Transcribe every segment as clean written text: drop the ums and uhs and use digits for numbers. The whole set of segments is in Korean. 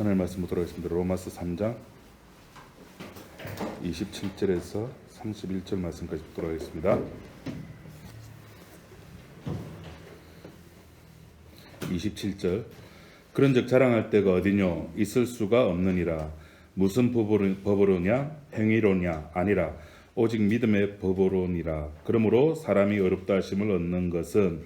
하늘 말씀 보도록 하겠습니다. 로마서 3장 27절에서 31절 말씀까지 보도록 하겠습니다. 27절 그런즉 자랑할 데가 어디뇨 있을 수가 없느니라. 무슨 법으로냐 행위로냐 아니라 오직 믿음의 법으로니라. 그러므로 사람이 어렵다 하심을 얻는 것은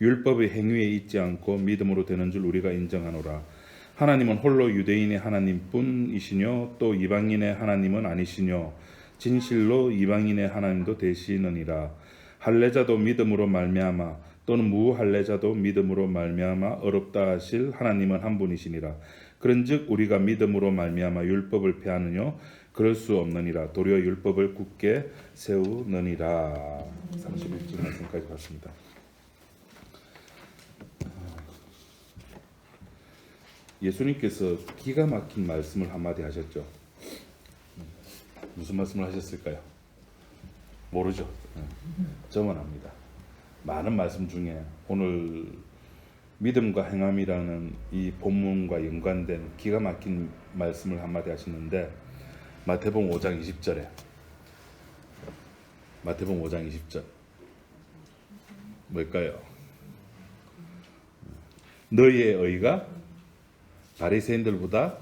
율법의 행위에 있지 않고 믿음으로 되는 줄 우리가 인정하노라. 하나님은 홀로 유대인의 하나님뿐이시뇨 또 이방인의 하나님은 아니시뇨 진실로 이방인의 하나님도 되시느니라. 할례자도 믿음으로 말미암아 또는 무할례자도 믿음으로 말미암아 어렵다 하실 하나님은 한 분이시니라. 그런즉 우리가 믿음으로 말미암아 율법을 폐하느뇨 그럴 수 없느니라. 도리어 율법을 굳게 세우느니라. 31절 말씀까지 봤습니다. 예수님께서 기가 막힌 말씀을 한마디 하셨죠. 무슨 말씀을 하셨을까요? 모르죠. 저만 압니다. 많은 말씀 중에 오늘 믿음과 행함이라는 이 본문과 연관된 기가 막힌 말씀을 한마디 하시는데 마태복음 5장 20절에 마태복음 5장 20절 뭘까요? 너희의 의가 바리새인들보다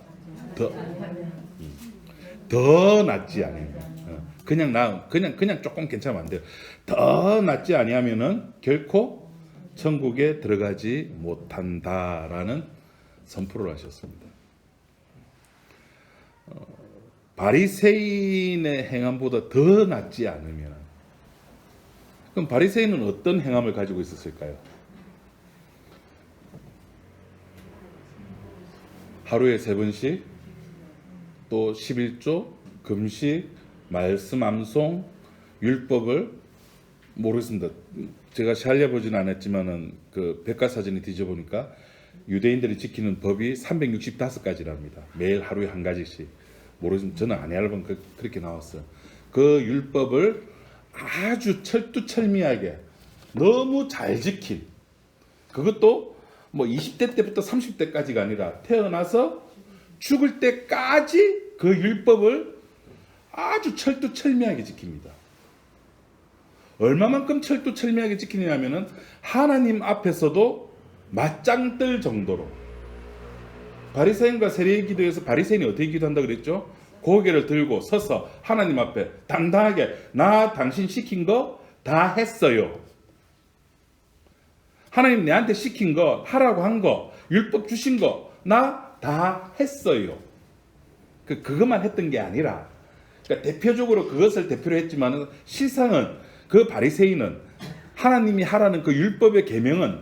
더 낫지 아니하면 그냥 조금 괜찮으면 안 돼요. 더 낫지 아니하면은 결코 천국에 들어가지 못한다라는 선포를 하셨습니다. 바리새인의 행함보다 더 낫지 않으면 그럼 바리새인은 어떤 행함을 가지고 있었을까요? 하루에 3번씩 또 11조 금식 말씀 암송 율법을 모르겠습니다. 제가 살려보지는 않았지만은 그 백과사전에 뒤져보니까 유대인들이 지키는 법이 365가지랍니다. 매일 하루에 한 가지씩. 모르겠습니다. 저는 안 해알아본 그렇게 나왔어요. 그 율법을 아주 철두철미하게 너무 잘 지킨 그것도 뭐 20대 때부터 30대까지가 아니라 태어나서 죽을 때까지 그 율법을 아주 철두철미하게 지킵니다. 얼마만큼 철두철미하게 지키냐면은 하나님 앞에서도 맞짱 뜰 정도로. 바리새인과 세리의 기도에서 바리새인이 어떻게 기도한다 그랬죠? 고개를 들고 서서 하나님 앞에 당당하게 나 당신 시킨 거 다 했어요. 하나님 내한테 시킨 거 하라고 한 거 율법 주신 거 나 다 했어요. 그것만 했던 게 아니라 그러니까 대표적으로 그것을 대표로 했지만 실상은 그 바리새인은 하나님이 하라는 그 율법의 계명은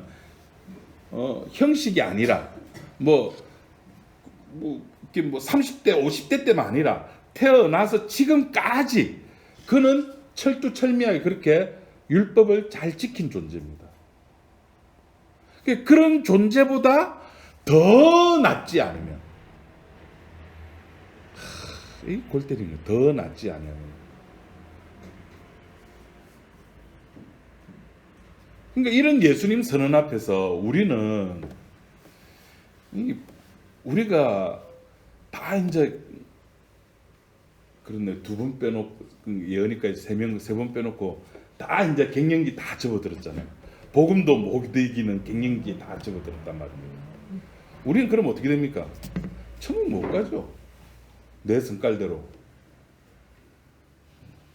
형식이 아니라 뭐 30대 50대 때만 아니라 태어나서 지금까지 그는 철두철미하게 그렇게 율법을 잘 지킨 존재입니다. 그런 존재보다 더 낫지 않으면 이 골 때리는 더 낫지 않으면 그러니까 이런 예수님 선언 앞에서 우리가 다 이제 그렇네 2분 빼놓고 예언이까지 3번 빼놓고 다 이제 갱년기 다 접어들었잖아요. 복음도 못 이기는 갱년기 다 접어들었단 말입니다. 우리는 그럼 어떻게 됩니까? 천국 못 가죠. 내 성깔대로.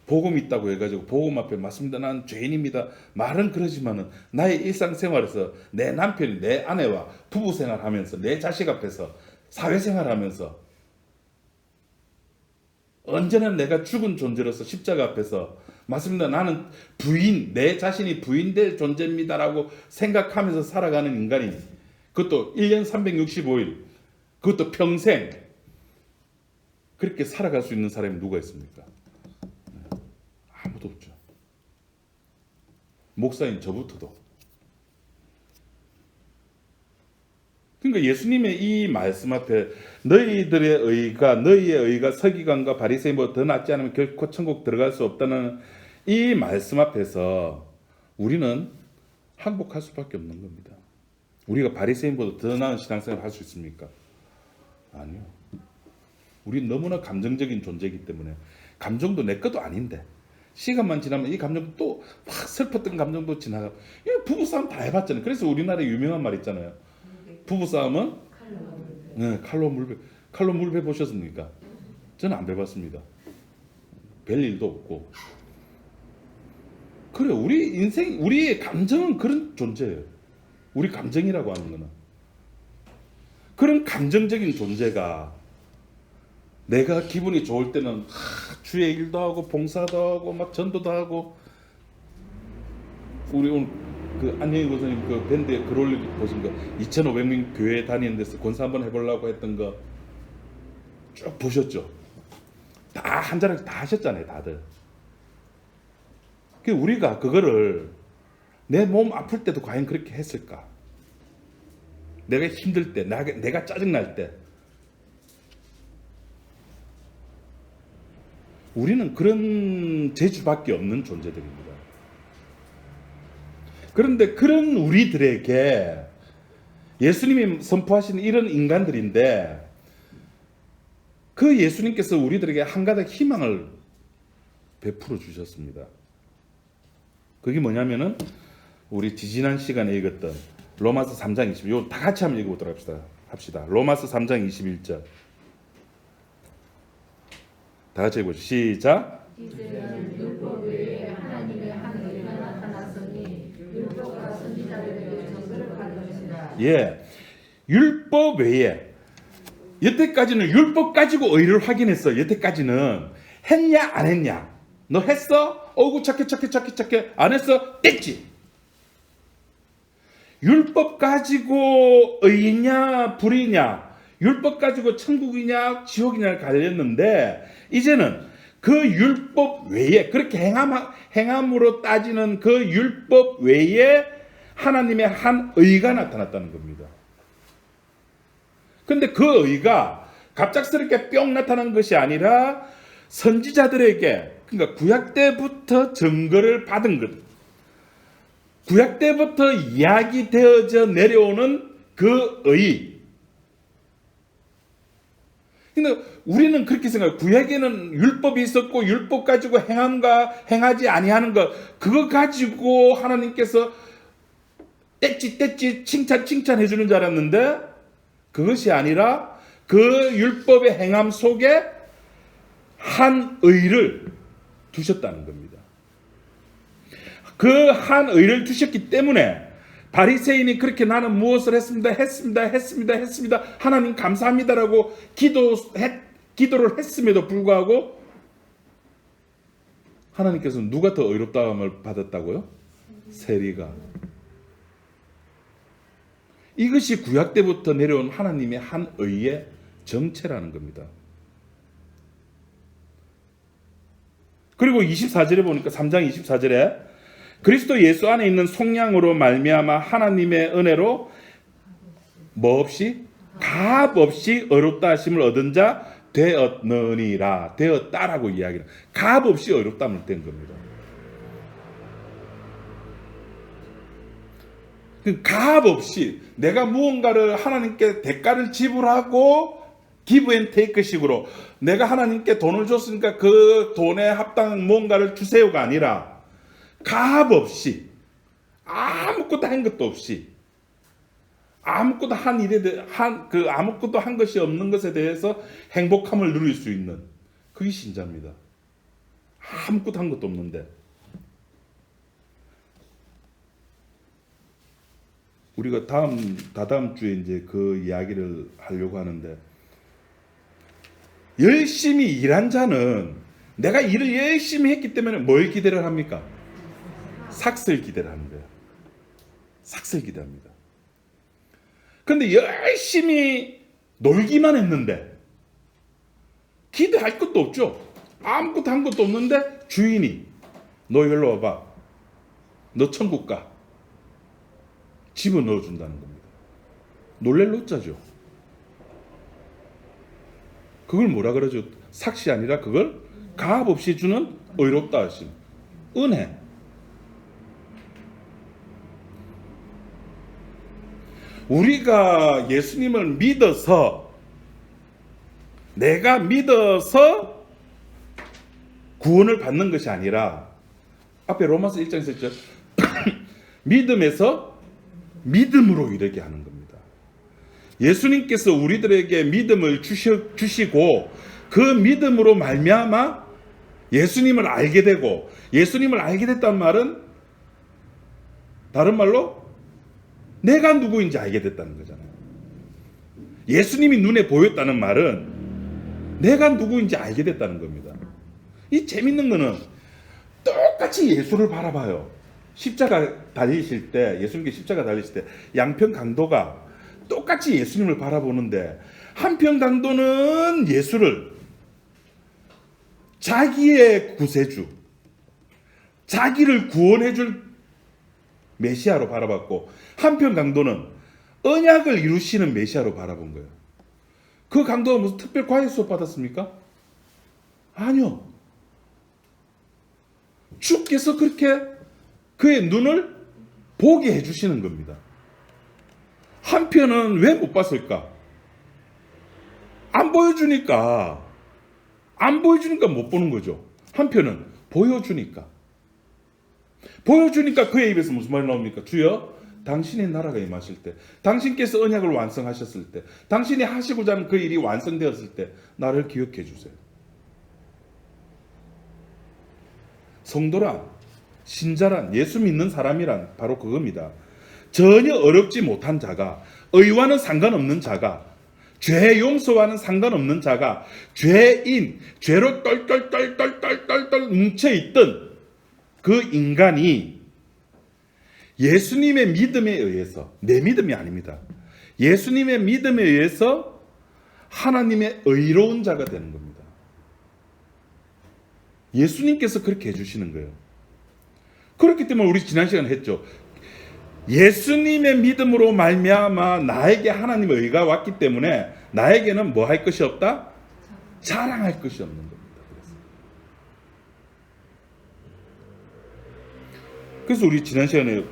복음 있다고 해가지고 복음 앞에 맞습니다. 난 죄인입니다. 말은 그러지만은 나의 일상생활에서 내 남편이 내 아내와 부부생활하면서 내 자식 앞에서 사회생활하면서 언제나 내가 죽은 존재로서 십자가 앞에서 맞습니다. 나는 내 자신이 부인될 존재입니다라고 생각하면서 살아가는 인간이 그것도 1년 365일 그것도 평생 그렇게 살아갈 수 있는 사람이 누가 있습니까? 아무도 없죠. 목사인 저부터도. 그러니까 예수님의 이 말씀 앞에 너희의 의가 서기관과 바리새인보다 더 낫지 않으면 결코 천국 들어갈 수 없다는 이 말씀 앞에서 우리는 항복할 수밖에 없는 겁니다. 우리가 바리새인보다 더 나은 신앙생활을 할 수 있습니까? 아니요. 우리 너무나 감정적인 존재이기 때문에 감정도 내 것도 아닌데 시간만 지나면 이 감정도 또 확 슬펐던 감정도 지나가고. 부부싸움 다 해봤잖아요. 그래서 우리나라에 유명한 말 있잖아요. 부부싸움은 네, 칼로 물배. 칼로 물배 보셨습니까? 저는 안 배봤습니다. 별 일도 없고. 그래, 우리 인생, 우리의 감정은 그런 존재예요. 우리 감정이라고 하는 거는. 그런 감정적인 존재가 내가 기분이 좋을 때는 주의 일도 하고 봉사도 하고 막 전도도 하고. 우리 오늘 그 안녕희 교수님 그 밴드에 글 올리고 보신 거 2,500명 교회 다니는 데서 권사 한번 해보려고 했던 거 쭉 보셨죠? 다 한 자락 다 하셨잖아요, 다들. 우리가 그거를 내 몸 아플 때도 과연 그렇게 했을까? 내가 힘들 때, 내가 짜증날 때, 우리는 그런 재주밖에 없는 존재들입니다. 그런데 그런 우리들에게 예수님이 선포하신 이런 인간들인데, 그 예수님께서 우리들에게 한 가닥 희망을 베풀어 주셨습니다. 그게 뭐냐면은 우리 지지난 시간에 읽었던 로마서 3장 20절, 이거 다 같이 한번 읽어보도록 합시다. 로마서 3장 21절. 다 같이 읽어보시죠. 시작. 이제는 율법 외에 하나님의 한 의가 나타났으니 율법과 선지자들에게 전서를 받은 것이다. 예, 율법 외에. 여태까지는 율법 가지고 의를 확인했어. 여태까지는 했냐 안 했냐. 너 했어? 어구 착해. 안 했어? 뗐지. 율법 가지고 의냐 불이냐, 율법 가지고 천국이냐 지옥이냐를 갈렸는데, 이제는 그 율법 외에, 그렇게 행함으로 따지는 그 율법 외에 하나님의 한 의가 나타났다는 겁니다. 근데 그 의가 갑작스럽게 뿅 나타난 것이 아니라 선지자들에게, 그러니까 구약 때부터 증거를 받은 것, 구약 때부터 이야기되어져 내려오는 그 의. 근데 우리는 그렇게 생각해요. 구약에는 율법이 있었고 율법 가지고 행함과 행하지 아니하는 것, 그거 가지고 하나님께서 뗐지 칭찬해 주는 줄 알았는데, 그것이 아니라 그 율법의 행함 속에 한 의를 두셨다는 겁니다. 그 한 의를 두셨기 때문에 바리새인이 그렇게 나는 무엇을 했습니다. 하나님 감사합니다라고 기도를 했음에도 불구하고 하나님께서는 누가 더 의롭다함을 받았다고요? 세리가. 이것이 구약 때부터 내려온 하나님의 한 의의 정체라는 겁니다. 그리고 24절에 보니까 3장 24절에 그리스도 예수 안에 있는 속량으로 말미암아 하나님의 은혜로 뭐 없이 값 없이 의롭다 하심을 얻은 자 되었느니라. 되었다라고 이야기를, 값 없이 의롭다함을 된 겁니다. 그 값 없이 내가 무언가를 하나님께 대가를 지불하고 give and take 식으로 내가 하나님께 돈을 줬으니까 그 돈에 합당한 무언가를 주세요가 아니라 값 없이, 아무것도 한 것도 없이, 아무것도 한 일에 대해 아무것도 한 것이 없는 것에 대해서 행복함을 누릴 수 있는, 그게 신자입니다. 아무것도 한 것도 없는데. 우리가 다다음 주에 이제 그 이야기를 하려고 하는데, 열심히 일한 자는 내가 일을 열심히 했기 때문에 뭘 기대를 합니까? 삭슬 기대를 하는 거예요. 삭슬 기대합니다. 그런데 열심히 놀기만 했는데 기대할 것도 없죠. 아무것도 한 것도 없는데 주인이 너 여기로 와봐, 너 천국 가, 집어넣어 준다는 겁니다. 놀랄 노자죠. 그걸 뭐라 그러죠? 삭시 아니라 그걸 값 없이 주는 의롭다 하심, 은혜. 우리가 예수님을 믿어서 내가 믿어서 구원을 받는 것이 아니라 앞에 로마서 1장에서 했죠. 믿음에서 믿음으로 이르게 하는 겁니다. 예수님께서 우리들에게 믿음을 주시고 그 믿음으로 말미암아 예수님을 알게 되고, 예수님을 알게 됐단 말은 다른 말로 내가 누구인지 알게 됐다는 거잖아요. 예수님이 눈에 보였다는 말은 내가 누구인지 알게 됐다는 겁니다. 이 재밌는 거는 똑같이 예수를 바라봐요. 십자가 달리실 때, 예수님께 십자가 달리실 때 양편 강도가 똑같이 예수님을 바라보는데, 한편 강도는 예수를 자기의 구세주, 자기를 구원해줄 메시아로 바라봤고, 한편 강도는 언약을 이루시는 메시아로 바라본 거예요. 그 강도가 무슨 특별 과외 수업 받았습니까? 아니요. 주께서 그렇게 그의 눈을 보게 해주시는 겁니다. 한편은 왜 못 봤을까? 안 보여주니까 못 보는 거죠. 한편은 보여주니까 그의 입에서 무슨 말이 나옵니까? 주여, 당신의 나라가 임하실 때, 당신께서 언약을 완성하셨을 때, 당신이 하시고자 하는 그 일이 완성되었을 때 나를 기억해 주세요. 성도란, 신자란, 예수 믿는 사람이란 바로 그겁니다. 전혀 어렵지 못한 자가, 의와는 상관없는 자가, 죄 용서와는 상관없는 자가, 죄인, 죄로 똘똘똘똘똘똘 뭉쳐있던 그 인간이 예수님의 믿음에 의해서, 내 믿음이 아닙니다, 예수님의 믿음에 의해서 하나님의 의로운 자가 되는 겁니다. 예수님께서 그렇게 해주시는 거예요. 그렇기 때문에 우리 지난 시간에 했죠. 예수님의 믿음으로 말미암아 나에게 하나님의 의가 왔기 때문에 나에게는 뭐 할 것이 없다? 자랑할 것이 없는 겁니다. 그래서 우리 지난 시간에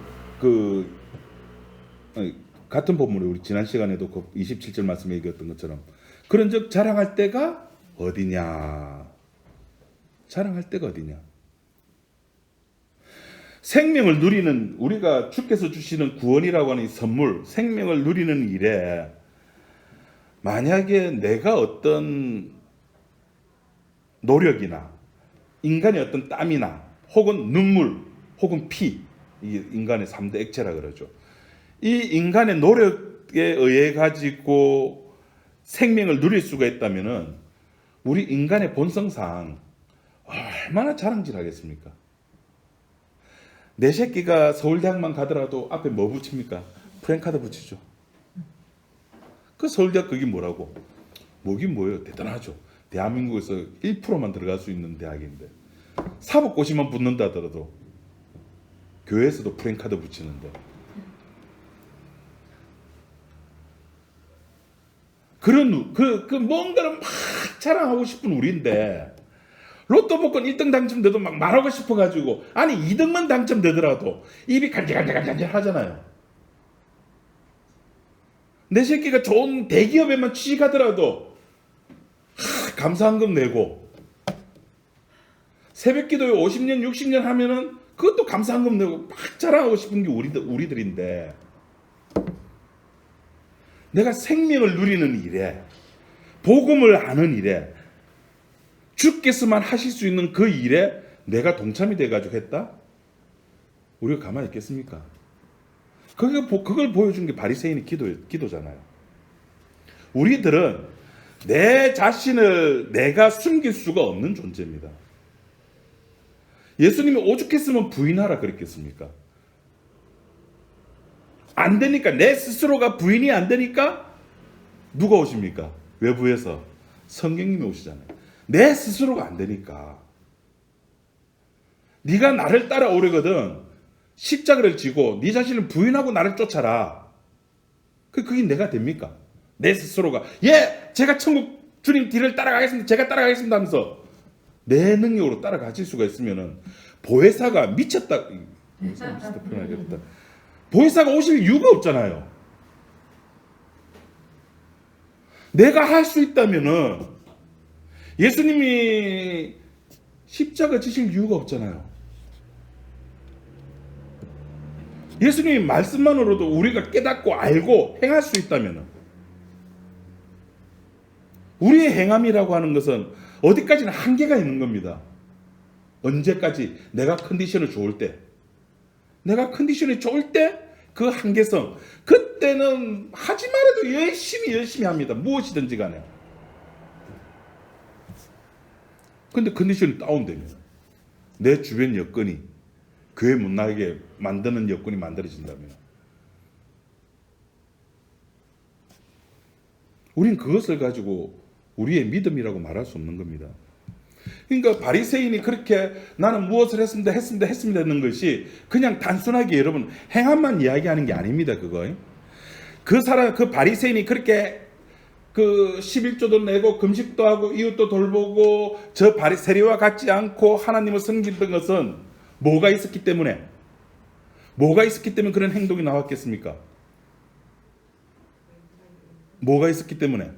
같은 본문에 우리 지난 시간에도 그 27절 말씀에 얘기했던 것처럼, 그런즉 자랑할 때가 어디냐? 자랑할 때가 어디냐? 생명을 누리는, 우리가 주께서 주시는 구원이라고 하는 이 선물, 생명을 누리는 일에 만약에 내가 어떤 노력이나 인간의 어떤 땀이나 혹은 눈물 혹은 피, 이 인간의 3대 액체라 그러죠. 이 인간의 노력에 의해 가지고 생명을 누릴 수가 있다면은 우리 인간의 본성상 얼마나 자랑질하겠습니까? 내 새끼가 서울대학만 가더라도 앞에 뭐 붙입니까? 프랭카드 붙이죠. 그 서울대학 그게 뭐라고? 뭐긴 뭐예요? 대단하죠. 대한민국에서 1%만 들어갈 수 있는 대학인데, 사법고시만 붙는다 하더라도 교회에서도 프랭카드 붙이는데, 그런 뭔가를 막 자랑하고 싶은 우리인데, 로또 복권 1등 당첨돼도 막 말하고 싶어가지고, 아니 2등만 당첨되더라도 입이 간질간질 하잖아요. 내 새끼가 좋은 대기업에만 취직하더라도 감사한금 내고, 새벽기도에 50년 60년 하면은 그것도 감사한금 내고 막 자랑하고 싶은 게 우리들인데, 내가 생명을 누리는 일에, 복음을 아는 일에, 주께서만 하실 수 있는 그 일에 내가 동참이 돼가지고 했다? 우리가 가만히 있겠습니까? 그걸 보여준 게 바리새인의 기도잖아요. 우리들은 내 자신을 내가 숨길 수가 없는 존재입니다. 예수님이 오죽했으면 부인하라 그랬겠습니까? 안 되니까, 내 스스로가 부인이 안 되니까 누가 오십니까? 외부에서 성령님이 오시잖아요. 내 스스로가 안 되니까. 네가 나를 따라오려거든 십자가를 지고 네 자신을 부인하고 나를 쫓아라. 그게 내가 됩니까? 내 스스로가 제가 천국 주님 뒤를 따라가겠습니다, 제가 따라가겠습니다 하면서 내 능력으로 따라가실 수가 있으면은 보혜사가 미쳤다, 보혜사가 오실 이유가 없잖아요. 내가 할 수 있다면은 예수님이 십자가 지실 이유가 없잖아요. 예수님의 말씀만으로도 우리가 깨닫고 알고 행할 수 있다면, 우리의 행함이라고 하는 것은 어디까지나 한계가 있는 겁니다. 언제까지? 내가 컨디션이 좋을 때, 내가 컨디션이 좋을 때 그 한계성, 그때는 하지 말아도 열심히 합니다. 무엇이든지 간에. 근데 컨디션이 다운되면, 내 주변 여건이 교회 못 나가게 만드는 여건이 만들어진다면, 우린 그것을 가지고 우리의 믿음이라고 말할 수 없는 겁니다. 그러니까 바리새인이 그렇게 나는 무엇을 했습니다 했는 것이 그냥 단순하게 여러분 행함만 이야기하는 게 아닙니다. 그거. 그 바리새인이 그렇게 그 11조도 내고 금식도 하고 이웃도 돌보고 저 세리와 같지 않고 하나님을 섬기던 것은 뭐가 있었기 때문에 그런 행동이 나왔겠습니까? 뭐가 있었기 때문에?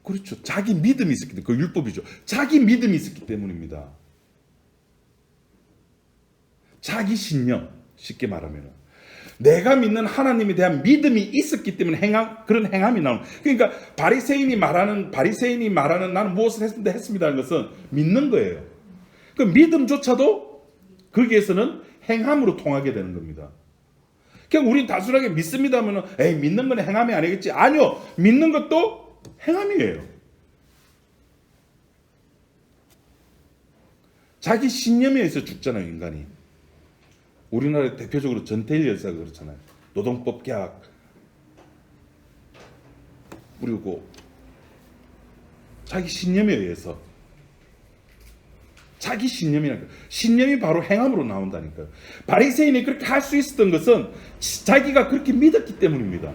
그렇죠. 자기 믿음이 있었기 때문에. 그 율법이죠. 자기 믿음이 있었기 때문입니다. 자기 신념, 쉽게 말하면 내가 믿는 하나님에 대한 믿음이 있었기 때문에 그런 행함이 나오는. 그러니까 바리새인이 말하는 나는 무엇을 했습니다 하는 것은 믿는 거예요. 그 믿음조차도 거기에서는 행함으로 통하게 되는 겁니다. 그냥 우린 단순하게 믿습니다 하면은 믿는 건 행함이 아니겠지. 아니요. 믿는 것도 행함이에요. 자기 신념에 의해서 죽잖아요, 인간이. 우리나라의 대표적으로 전태일 열사가 그렇잖아요. 노동법 개혁 그리고 자기 신념에 의해서. 자기 신념이 바로 행함으로 나온다니까요. 바리새인이 그렇게 할 수 있었던 것은 자기가 그렇게 믿었기 때문입니다.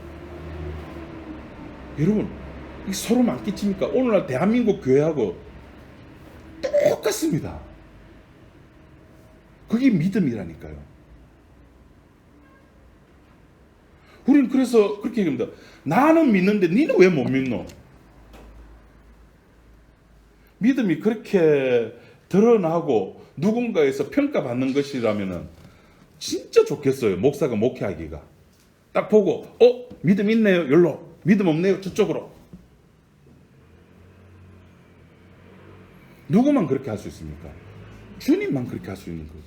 여러분, 서로 안 끼칩니까? 오늘날 대한민국 교회하고 똑같습니다. 그게 믿음이라니까요. 우리는 그래서 그렇게 얘기합니다. 나는 믿는데 니는 왜 못 믿노? 믿음이 그렇게 드러나고 누군가에서 평가받는 것이라면 진짜 좋겠어요. 목사가 목회하기가. 딱 보고 믿음 있네요. 여기로. 믿음 없네요. 저쪽으로. 누구만 그렇게 할 수 있습니까? 주님만 그렇게 할 수 있는 거예요.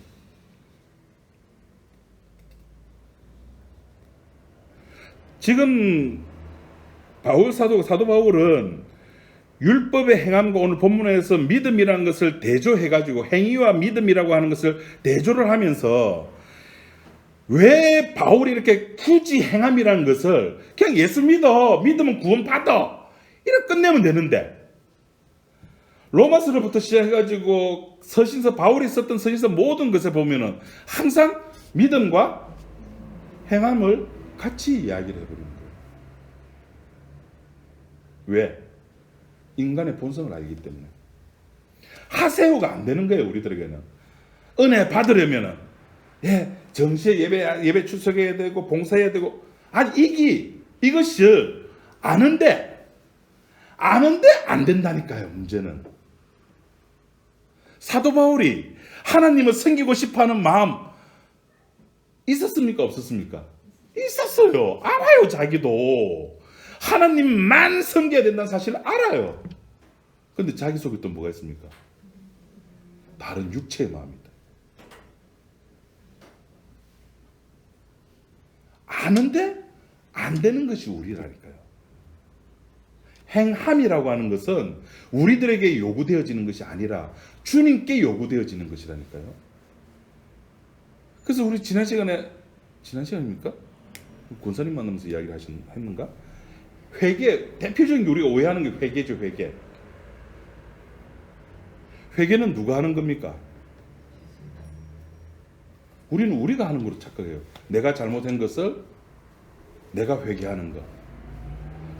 지금 사도 바울은 율법의 행함과 오늘 본문에서 믿음이라는 것을 대조해가지고 행위와 믿음이라고 하는 것을 대조를 하면서 왜 바울이 이렇게 굳이 행함이라는 것을 그냥 예수 믿으면 구원받아 이렇게 끝내면 되는데, 로마서로부터 시작해가지고 바울이 썼던 서신서 모든 것에 보면은 항상 믿음과 행함을 같이 이야기를 해버리는 거예요. 왜? 인간의 본성을 알기 때문에. 하세요가 안 되는 거예요, 우리들에게는. 은혜 받으려면은 정시에 예배 출석해야 되고 봉사해야 되고, 이것이 아는데 안 된다니까요. 문제는 사도 바울이 하나님을 섬기고 싶어하는 마음 있었습니까? 없었습니까? 있었어요. 알아요. 자기도 하나님만 섬겨야 된다는 사실을 알아요. 그런데 자기 속에 또 뭐가 있습니까? 다른 육체의 마음이다. 아는데 안 되는 것이 우리라니까요. 행함이라고 하는 것은 우리들에게 요구되어지는 것이 아니라 주님께 요구되어지는 것이라니까요. 그래서 우리 지난 시간입니까? 권사님 만나면서 이야기를 했는가? 회개, 대표적인 게 우리가 오해하는 게 회개죠. 회개는 누가 하는 겁니까? 우리는 우리가 하는 걸로 착각해요. 내가 잘못한 것을 내가 회개하는 것.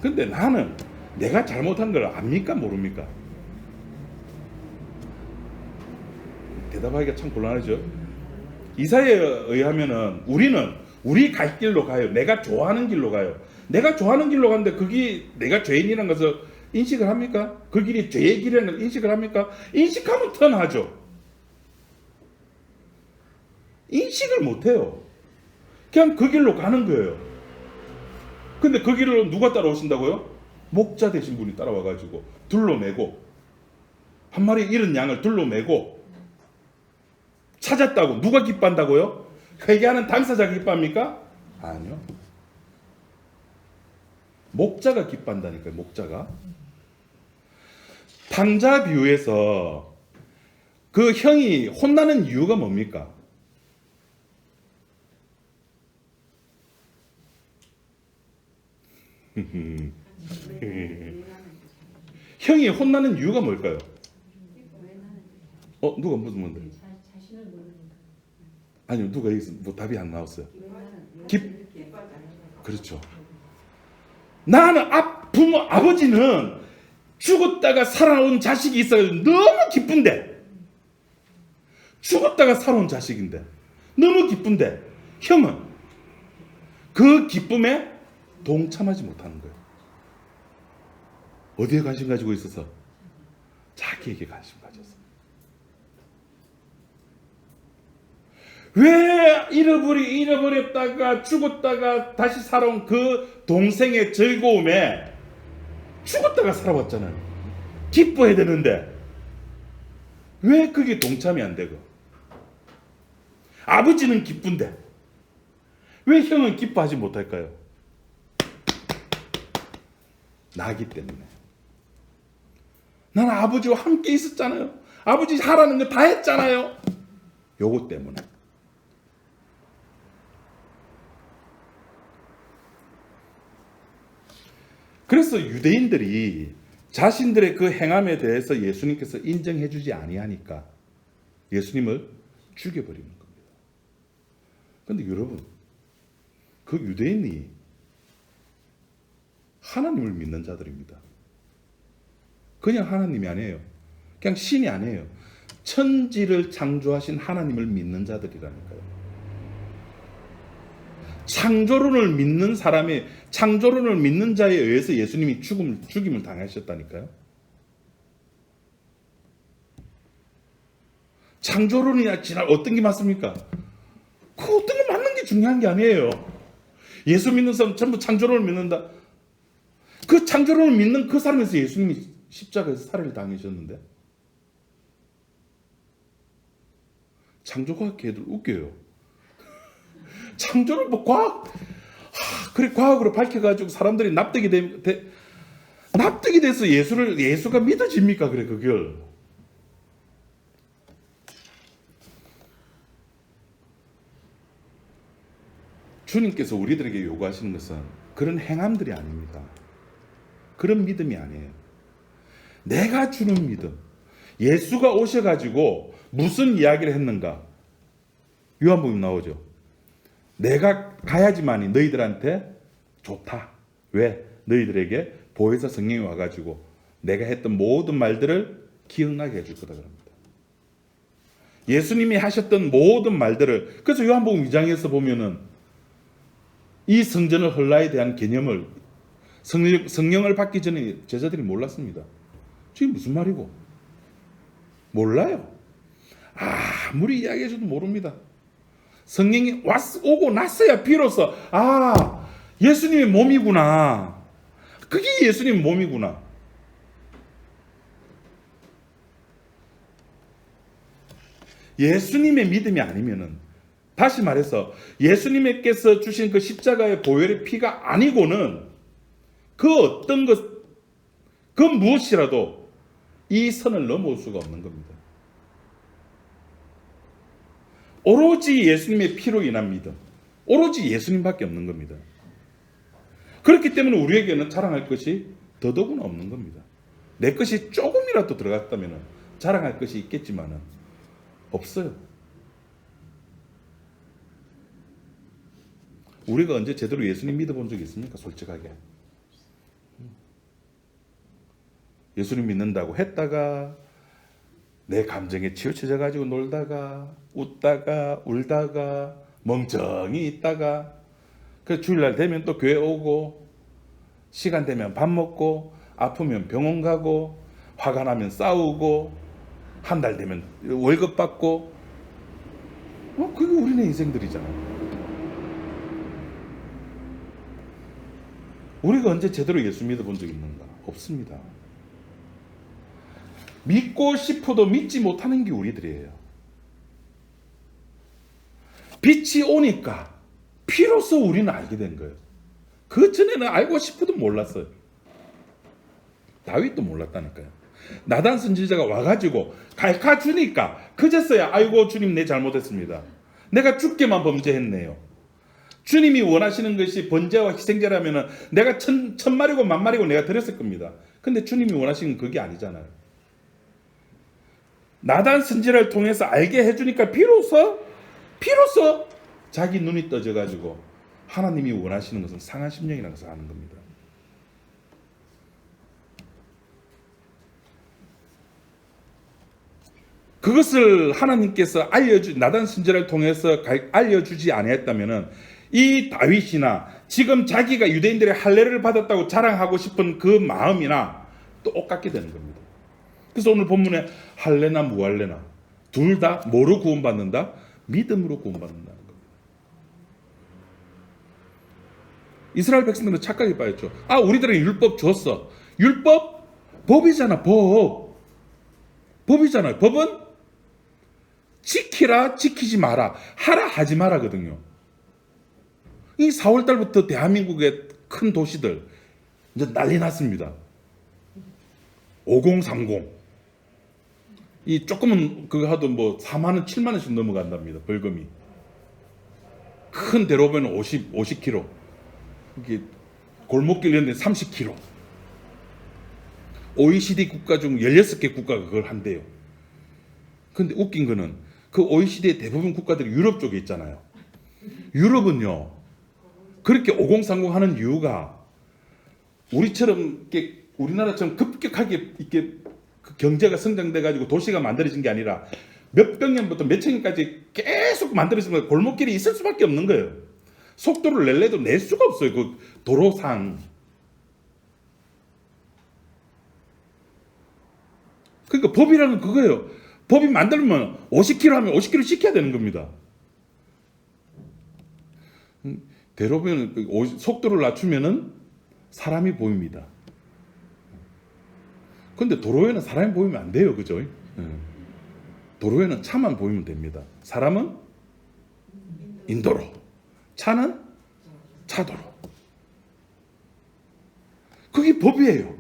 근데 나는 내가 잘못한 걸 압니까? 모릅니까? 대답하기가 참 곤란하죠. 이사야에 의하면은 우리는 우리 갈 길로 가요. 내가 좋아하는 길로 가요. 내가 좋아하는 길로 가는데 그게 내가 죄인이라는 것을 인식을 합니까? 그 길이 죄의 길이라는 걸 인식을 합니까? 인식하면 턴하죠. 인식을 못해요. 그냥 그 길로 가는 거예요. 근데 그 길로 누가 따라오신다고요? 목자 되신 분이 따라와가지고 둘러매고 한 마리 잃은 양을 둘러매고 찾았다고 누가 기뻐한다고요? 회개하는 당사자가 기뻐합니까? 아니요. 목자가 기뻐한다니까요. 목자가. 탕자 비유에서 그 형이 혼나는 이유가 뭡니까? 형이 혼나는 이유가 뭘까요? 누가 무슨 뭔데? 아니요, 누가 여기서 뭐 답이 안 나왔어요. 그렇죠. 나는 부모 아버지는 죽었다가 살아온 자식이 있어서 너무 기쁜데, 죽었다가 살아온 자식인데 너무 기쁜데 형은 그 기쁨에 동참하지 못하는 거예요. 어디에 관심 가지고 있어서? 자기에게 관심 가져서. 왜 잃어버렸다가 죽었다가 다시 살아온 그 동생의 즐거움에 죽었다가 살아왔잖아요. 기뻐해야 되는데 왜 그게 동참이 안 되고? 아버지는 기쁜데 왜 형은 기뻐하지 못할까요? 나기 때문에. 나는 아버지와 함께 있었잖아요. 아버지 하라는 거 다 했잖아요. 요거 때문에. 그래서 유대인들이 자신들의 그 행함에 대해서 예수님께서 인정해 주지 아니하니까 예수님을 죽여버리는 겁니다. 그런데 여러분, 그 유대인이 하나님을 믿는 자들입니다. 그냥 하나님이 아니에요. 그냥 신이 아니에요. 천지를 창조하신 하나님을 믿는 자들이라니까요. 창조론을 믿는 사람이, 창조론을 믿는 자에 의해서 예수님이 죽임을 당하셨다니까요. 창조론이나 지날 어떤 게 맞습니까? 그 어떤 게 맞는 게 중요한 게 아니에요. 예수 믿는 사람 전부 창조론을 믿는다. 그 창조론을 믿는 그 사람에서 예수님이 십자가에서 살해를 당하셨는데, 창조과학계들 웃겨요. 창조를 뭐 그래 과학으로 밝혀가지고 사람들이 납득이 돼서 예수가 믿어집니까? 그래 그걸. 주님께서 우리들에게 요구하시는 것은 그런 행함들이 아닙니다. 그런 믿음이 아니에요. 내가 주는 믿음. 예수가 오셔가지고 무슨 이야기를 했는가? 요한복음 나오죠. 내가 가야지만이 너희들한테 좋다. 왜? 너희들에게 보혜사 성령이 와가지고 내가 했던 모든 말들을 기억나게 해줄 거다 그럽니다. 예수님이 하셨던 모든 말들을, 그래서 요한복음 2장에서 보면은 이 성전을 헐라에 대한 개념을 성령을 받기 전에 제자들이 몰랐습니다. 저게 무슨 말이고? 몰라요. 아무리 이야기해줘도 모릅니다. 성령이 오고 났어야 비로소 예수님의 몸이구나. 그게 예수님의 몸이구나. 예수님의 믿음이 아니면은, 다시 말해서 예수님께서 주신 그 십자가의 보혈의 피가 아니고는 그 어떤 것, 그 무엇이라도 이 선을 넘어올 수가 없는 겁니다. 오로지 예수님의 피로 인한 믿음, 오로지 예수님밖에 없는 겁니다. 그렇기 때문에 우리에게는 자랑할 것이 더더구나 없는 겁니다. 내 것이 조금이라도 들어갔다면 자랑할 것이 있겠지만은 없어요. 우리가 언제 제대로 예수님 믿어본 적이 있습니까? 솔직하게. 예수님 믿는다고 했다가 내 감정에 치우쳐져 가지고 놀다가 웃다가 울다가 멍청이 있다가 그 주일날 되면 또 교회 오고 시간 되면 밥 먹고, 아프면 병원 가고, 화가 나면 싸우고, 한 달 되면 월급 받고, 그게 우리네 인생들이잖아요. 우리가 언제 제대로 예수 믿어본 적 있는가? 없습니다. 믿고 싶어도 믿지 못하는 게 우리들이에요. 빛이 오니까 비로소 우리는 알게 된 거예요. 그 전에는 알고 싶어도 몰랐어요. 다윗도 몰랐다니까요. 나단 선지자가 와가지고 갈카 주니까 그제서야 아이고 주님 내 잘못했습니다. 내가 죽게만 범죄했네요. 주님이 원하시는 것이 번제와 희생제라면 내가 천마리고 만마리고 내가 드렸을 겁니다. 근데 주님이 원하시는 그게 아니잖아요. 나단 선지자를 통해서 알게 해주니까 비로소 자기 눈이 떠져가지고 하나님이 원하시는 것은 상한 심령이라는 것을 아는 겁니다. 그것을 하나님께서 나단 선지자를 통해서 알려주지 아니했다면은 이 다윗이나 지금 자기가 유대인들의 할례를 받았다고 자랑하고 싶은 그 마음이나 똑같게 되는 겁니다. 그래서 오늘 본문에 할례나 무할례나 둘 다 뭐로 구원받는다? 믿음으로 구원받는다는 겁니다. 이스라엘 백성들은 착각에 빠졌죠. 우리들은 율법 줬어. 율법? 법이잖아. 법이잖아요. 법은 지키라, 지키지 마라, 하라, 하지 마라거든요. 이 4월달부터 대한민국의 큰 도시들 이제 난리 났습니다. 5030. 이 조금은 그거 하도 4만원, 7만원씩 넘어간답니다. 벌금이. 큰 대로변은 50km. 이게 골목길 이런 데 30km. OECD 국가 중 16개 국가가 그걸 한대요. 근데 웃긴 거는 그 OECD의 대부분 국가들이 유럽 쪽에 있잖아요. 유럽은요, 그렇게 5030 하는 이유가 우리나라처럼 급격하게 이렇게 그 경제가 성장돼가지고 도시가 만들어진 게 아니라 몇백 년부터 몇천 년까지 계속 만들어진 거예요. 골목길이 있을 수밖에 없는 거예요. 속도를 낼래도 낼 수가 없어요. 그 도로상. 그러니까 법이라는 그거예요. 법이 만들면 50km 하면 50km 지켜야 되는 겁니다. 대로변 속도를 낮추면은 사람이 보입니다. 근데 도로에는 사람이 보이면 안 돼요. 그죠? 도로에는 차만 보이면 됩니다. 사람은 인도로, 차는 차도로. 그게 법이에요.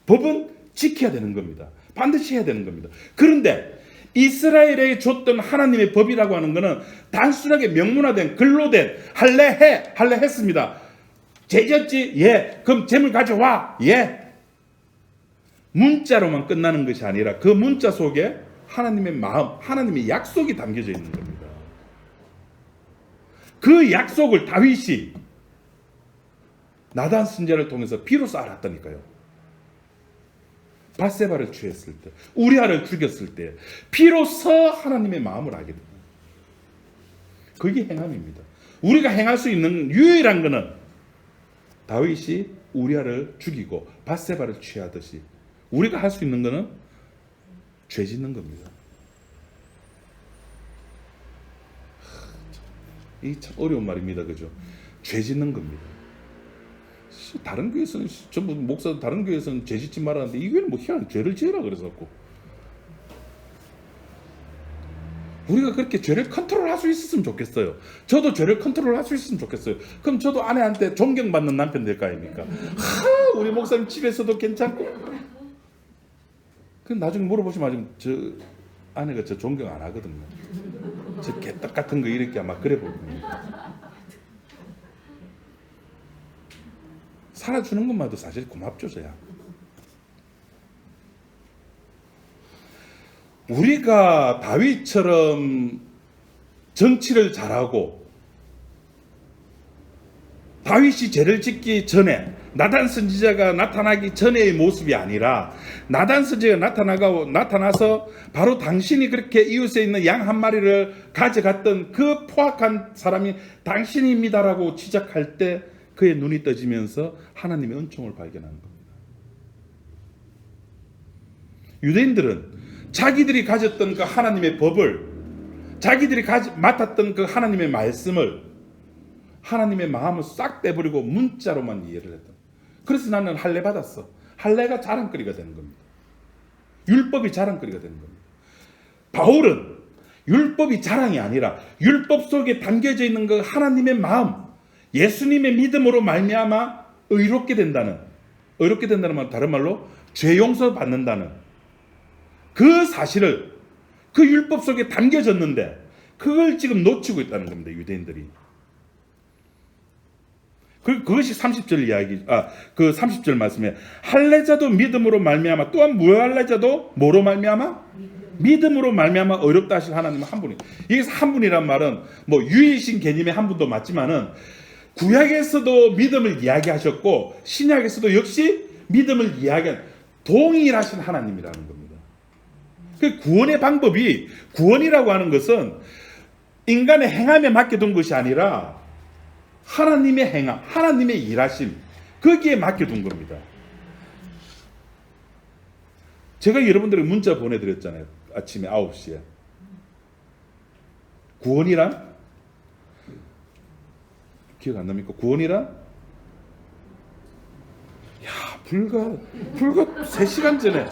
법은 지켜야 되는 겁니다. 반드시 해야 되는 겁니다. 그런데 이스라엘에게 줬던 하나님의 법이라고 하는 것은 단순하게 명문화된 글로 된 할례 했습니다. 죄졌지? 예. 그럼 재물 가져와? 예. 문자로만 끝나는 것이 아니라 그 문자 속에 하나님의 마음, 하나님의 약속이 담겨져 있는 겁니다. 그 약속을 다윗이 나단 선지자를 통해서 비로소 알았다니까요. 밧세바를 취했을 때, 우리아를 죽였을 때 비로소 하나님의 마음을 알게 됩니다. 그게 행함입니다. 우리가 행할 수 있는 유일한 것은 다윗이 우리아를 죽이고 밧세바를 취하듯이 우리가 할 수 있는 것은 죄 짓는 겁니다. 이 참 어려운 말입니다. 그죠? 죄 짓는 겁니다. 다른 교회에서는 전부 목사도 다른 교회에서는 죄 짓지 말라는데 이 교회는 희한한 죄를 지으라 그래서갖고 우리가 그렇게 죄를 컨트롤할 수 있었으면 좋겠어요. 저도 죄를 컨트롤할 수 있었으면 좋겠어요. 그럼 저도 아내한테 존경받는 남편 될 거 아닙니까? 우리 목사님 집에서도 괜찮고. 그럼 나중에 물어보시면 저 아내가 저 존경 안 하거든요. 저 개떡 같은 거 이렇게 아마 그래 볼 겁니다. 살아주는 것만도 사실 고맙죠, 저야. 우리가 다윗처럼 정치를 잘하고 다윗이 죄를 짓기 전에 나단 선지자가 나타나기 전의 모습이 아니라 나단 선지자가 나타나서 바로 당신이 그렇게 이웃에 있는 양 한 마리를 가져갔던 그 포악한 사람이 당신입니다라고 지적할 때 그의 눈이 떠지면서 하나님의 은총을 발견하는 겁니다. 유대인들은 자기들이 가졌던 그 하나님의 법을, 자기들이 맡았던 그 하나님의 말씀을, 하나님의 마음을 싹 빼버리고 문자로만 이해를 했던. 그래서 나는 할례 받았어. 할례가 자랑거리가 되는 겁니다. 율법이 자랑거리가 되는 겁니다. 바울은 율법이 자랑이 아니라 율법 속에 담겨져 있는 그 하나님의 마음, 예수님의 믿음으로 말미암아 의롭게 된다는 말, 다른 말로 죄 용서 받는다는 그 사실을, 그 율법 속에 담겨졌는데 그걸 지금 놓치고 있다는 겁니다. 유대인들이. 그것이 30절 이야기, 그 30절 말씀에 할례자도 믿음으로 말미암아, 또한 무할례자도 뭐로 말미암아? 믿음으로 말미암아 어렵다 하실 하나님은 한 분이. 여기서 한 분이란 말은 뭐 유일신 개념의 한 분도 맞지만은 구약에서도 믿음을 이야기하셨고 신약에서도 역시 믿음을 이야기한 동일하신 하나님이라는 겁니다. 그 구원의 방법이, 구원이라고 하는 것은 인간의 행함에 맡겨둔 것이 아니라 하나님의 행함, 하나님의 일하심, 거기에 맡겨둔 겁니다. 제가 여러분들에게 문자 보내드렸잖아요. 아침에 9시에. 구원이란? 기억 안 납니까? 구원이란? 야, 불과 3시간 전에.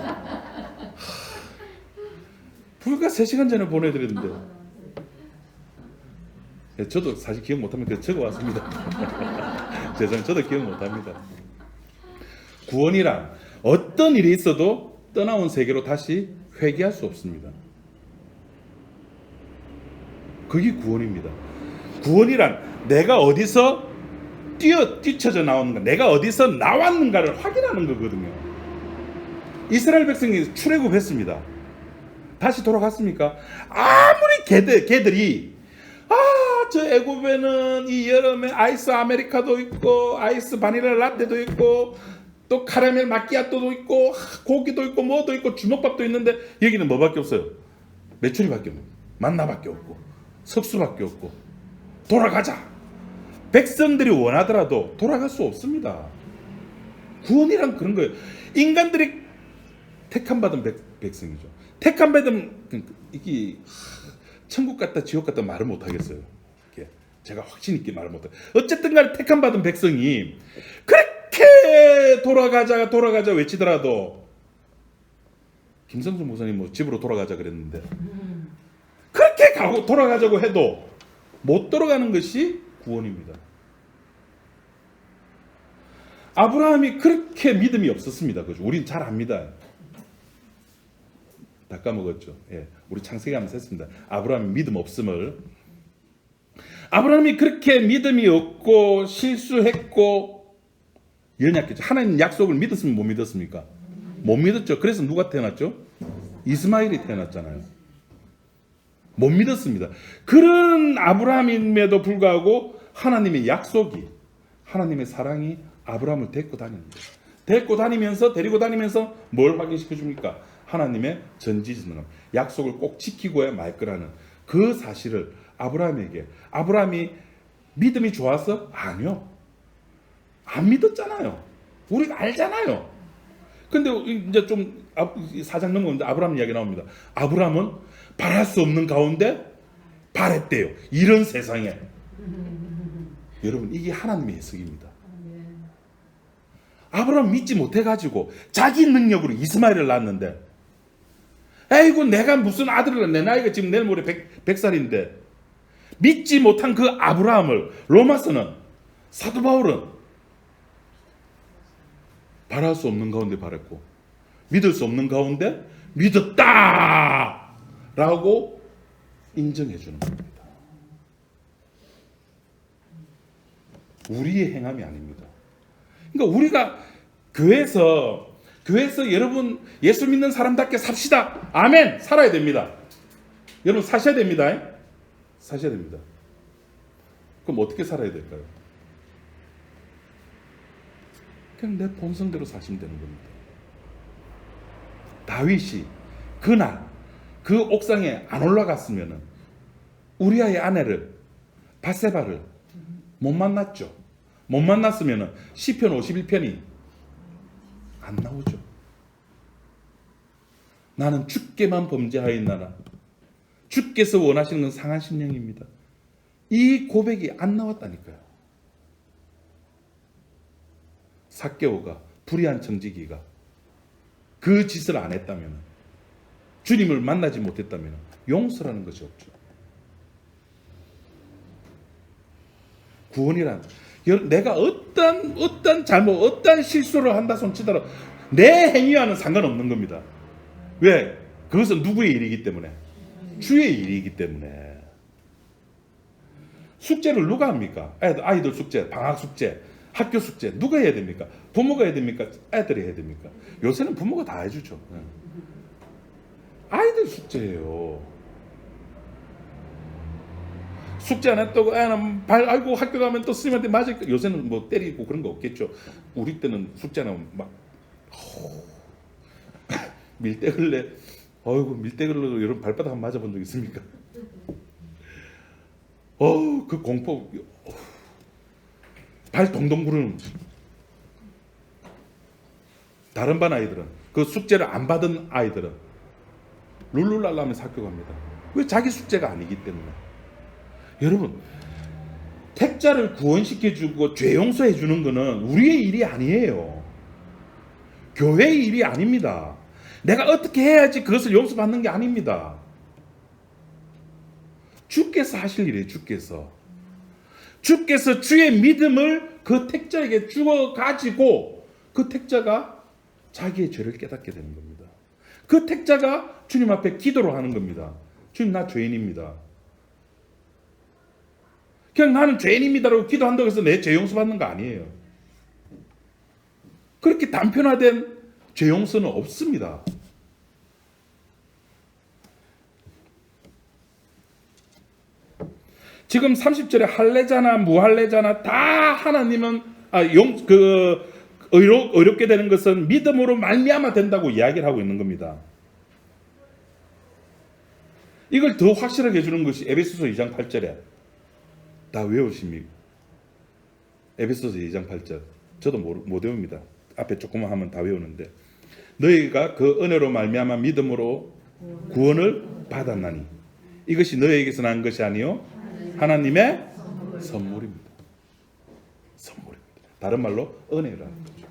불과 3시간 전에 보내드렸는데. 저도 사실 기억 못합니다. 적어왔습니다. 죄송해요. 저도 기억 못합니다. 구원이란 어떤 일이 있어도 떠나온 세계로 다시 회귀할 수 없습니다. 그게 구원입니다. 구원이란 내가 어디서 뛰쳐져 나오는가, 내가 어디서 나왔는가를 확인하는 거거든요. 이스라엘 백성이 출애굽했습니다. 다시 돌아갔습니까? 아무리 걔들이 저 애굽에는 이 여름에 아이스 아메리카도 있고 아이스 바닐라 라떼도 있고 또 카라멜 마끼아또도 있고 고기도 있고 뭐도 있고 주먹밥도 있는데 여기는 뭐밖에 없어요? 메추리밖에 없고 만나밖에 없고 석수밖에 없고 돌아가자. 백성들이 원하더라도 돌아갈 수 없습니다. 구원이란 그런 거예요. 인간들이 택함받은 백성이죠. 택함받은, 이게 천국 같다 지옥 같다 말을 못하겠어요. 제가 확신 있게 말을 못해요. 어쨌든 간에 택함받은 백성이 그렇게 돌아가자 외치더라도, 김성수 목사님 뭐 집으로 돌아가자 그랬는데 그렇게 돌아가자고 해도 못 돌아가는 것이 구원입니다. 아브라함이 그렇게 믿음이 없었습니다. 그죠? 우린 잘 압니다. 다 까먹었죠. 예, 우리 창세기 하면서 했습니다. 아브라함이 믿음 없음을. 아브라함이 그렇게 믿음이 없고 실수했고 연약했죠. 하나님 약속을 믿었으면 못 믿었습니까? 못 믿었죠. 그래서 누가 태어났죠? 이스마엘이 태어났잖아요. 못 믿었습니다. 그런 아브라함임에도 불구하고 하나님의 약속이, 하나님의 사랑이 아브라함을 데리고 다닙니다. 데리고 다니면서 뭘 확인시켜 줍니까? 하나님의 전지전능, 약속을 꼭 지키고야 말 거라는 그 사실을 아브라함에게. 아브라함이 믿음이 좋아서? 아니요. 안 믿었잖아요. 우리가 알잖아요. 근데 이제 좀 4장 넘어오는데 아브라함 이야기 나옵니다. 아브라함은 바랄 수 없는 가운데 바랬대요. 이런 세상에. 여러분, 이게 하나님의 해석입니다. 아브라함 믿지 못해가지고 자기 능력으로 이스마엘을 낳았는데, 에이구 내가 무슨 아들을 낳아, 내 나이가 지금 내일 모레 100살인데 믿지 못한 그 아브라함을 로마서는, 사도 바울은 바랄 수 없는 가운데 바랬고 믿을 수 없는 가운데 믿었다 라고 인정해 주는 겁니다. 우리의 행함이 아닙니다. 그러니까 우리가 교회에서 여러분 예수 믿는 사람답게 삽시다. 아멘. 살아야 됩니다. 여러분 사셔야 됩니다. 사셔야 됩니다. 그럼 어떻게 살아야 될까요? 그냥 내 본성대로 사시면 되는 겁니다. 다윗이 그날 그 옥상에 안 올라갔으면 우리아의 아내를, 밧세바를 못 만났죠. 못 만났으면 시편 51편이 안 나오죠. 나는 주께만 범죄하였나라. 주께서 원하시는 건 상한 심령입니다. 이 고백이 안 나왔다니까요. 삭개오가, 불의한 청지기가 그 짓을 안 했다면, 주님을 만나지 못했다면 용서라는 것이 없죠. 구원이란 내가 어떤 잘못, 어떤 실수를 한다 손치더라도 내 행위와는 상관없는 겁니다. 왜? 그것은 누구의 일이기 때문에? 주의 일이기 때문에. 숙제를 누가 합니까? 아이들 숙제, 방학 숙제, 학교 숙제 누가 해야 됩니까? 부모가 해야 됩니까? 애들이 해야 됩니까? 요새는 부모가 다 해주죠. 아이들 숙제예요. 숙제 안 했다고 애는 알고 학교 가면 또 스님한테 맞을, 요새는 뭐 때리고 그런 거 없겠죠. 우리 때는 숙제 안 하면 막 밀대걸레, 어이구 밀대걸레로 여러분 발바닥 한번 맞아본 적 있습니까? 그 공포, 발 동동 구르는. 다른 반 아이들은, 그 숙제를 안 받은 아이들은 룰루랄라 하면서 학교 갑니다. 왜? 자기 숙제가 아니기 때문에. 여러분, 택자를 구원시켜주고 죄 용서해주는 것은 우리의 일이 아니에요. 교회의 일이 아닙니다. 내가 어떻게 해야지 그것을 용서받는 게 아닙니다. 주께서 하실 일이에요. 주께서 주의 믿음을 그 택자에게 주어 가지고 그 택자가 자기의 죄를 깨닫게 되는 겁니다. 그 택자가 주님 앞에 기도를 하는 겁니다. 주님, 나 죄인입니다. 그냥 나는 죄인입니다라고 기도한다고 해서 내 죄 용서받는 거 아니에요. 그렇게 단편화된 죄 용서는 없습니다. 지금 30절에 할례자나 무할례자나 다 하나님은 의롭게 되는 것은 믿음으로 말미암아 된다고 이야기를 하고 있는 겁니다. 이걸 더 확실하게 해주는 것이 에베소서 2장 8절에 다 외우십니까? 에베소서 2장 8절. 저도 못 외웁니다. 앞에 조금만 하면 다 외우는데, 너희가 그 은혜로 말미암아 믿음으로 구원을 받았나니 이것이 너희에게서 난 것이 아니요 하나님의 선물입니다. 선물입니다. 다른 말로 은혜라는 거죠.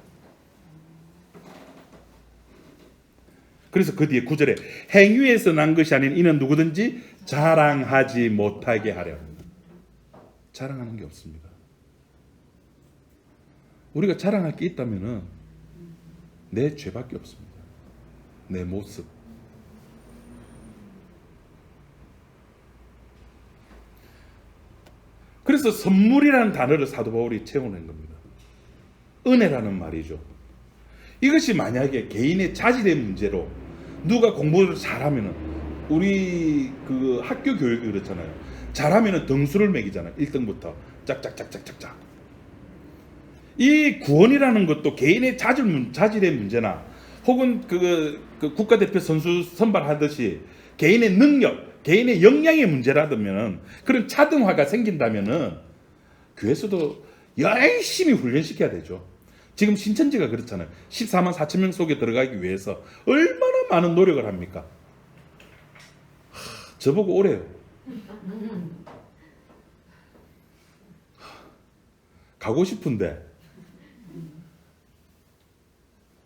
그래서 그 뒤에 9절에 행위에서 난 것이 아닌 이는 누구든지 자랑하지 못하게 하려. 자랑하는 게 없습니다. 우리가 자랑할 게 있다면은 내 죄밖에 없습니다. 내 모습. 그래서 선물이라는 단어를 사도 바울이 채워낸 겁니다. 은혜라는 말이죠. 이것이 만약에 개인의 자질의 문제로 누가 공부를 잘하면은, 우리 그 학교 교육이 그렇잖아요. 잘하면은 등수를 매기잖아요. 1등부터 짝짝짝짝짝짝. 이 구원이라는 것도 개인의 자질의 문제나 혹은 그 국가대표 선수 선발하듯이 개인의 능력, 개인의 역량의 문제라면, 그런 차등화가 생긴다면은 교회에서도 열심히 훈련시켜야 되죠. 지금 신천지가 그렇잖아요. 14만 4천 명 속에 들어가기 위해서 얼마나 많은 노력을 합니까? 저보고 오래요. 가고 싶은데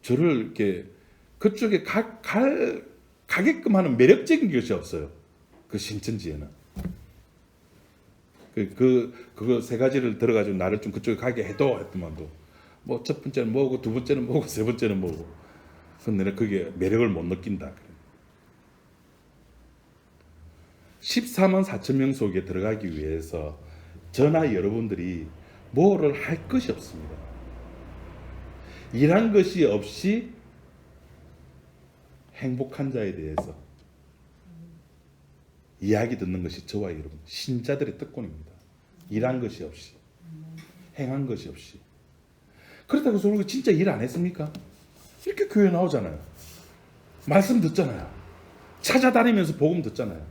저를 이렇게 그쪽에 가게끔 하는 매력적인 것이 없어요. 그 신천지에는. 그거 세 가지를 들어가지고 나를 좀 그쪽에 가게 해도 했더만도, 뭐 첫 번째는 뭐고, 두 번째는 뭐고, 세 번째는 뭐고. 그래서 내가 그게 매력을 못 느낀다. 14만 4천 명 속에 들어가기 위해서 저나 여러분들이 뭐를 할 것이 없습니다. 일한 것이 없이 행복한 자에 대해서 이야기 듣는 것이 저와 여러분 신자들의 특권입니다. 일한 것이 없이, 행한 것이 없이. 그렇다고 해서 우리가 진짜 일 안 했습니까? 이렇게 교회 나오잖아요. 말씀 듣잖아요. 찾아다니면서 복음 듣잖아요.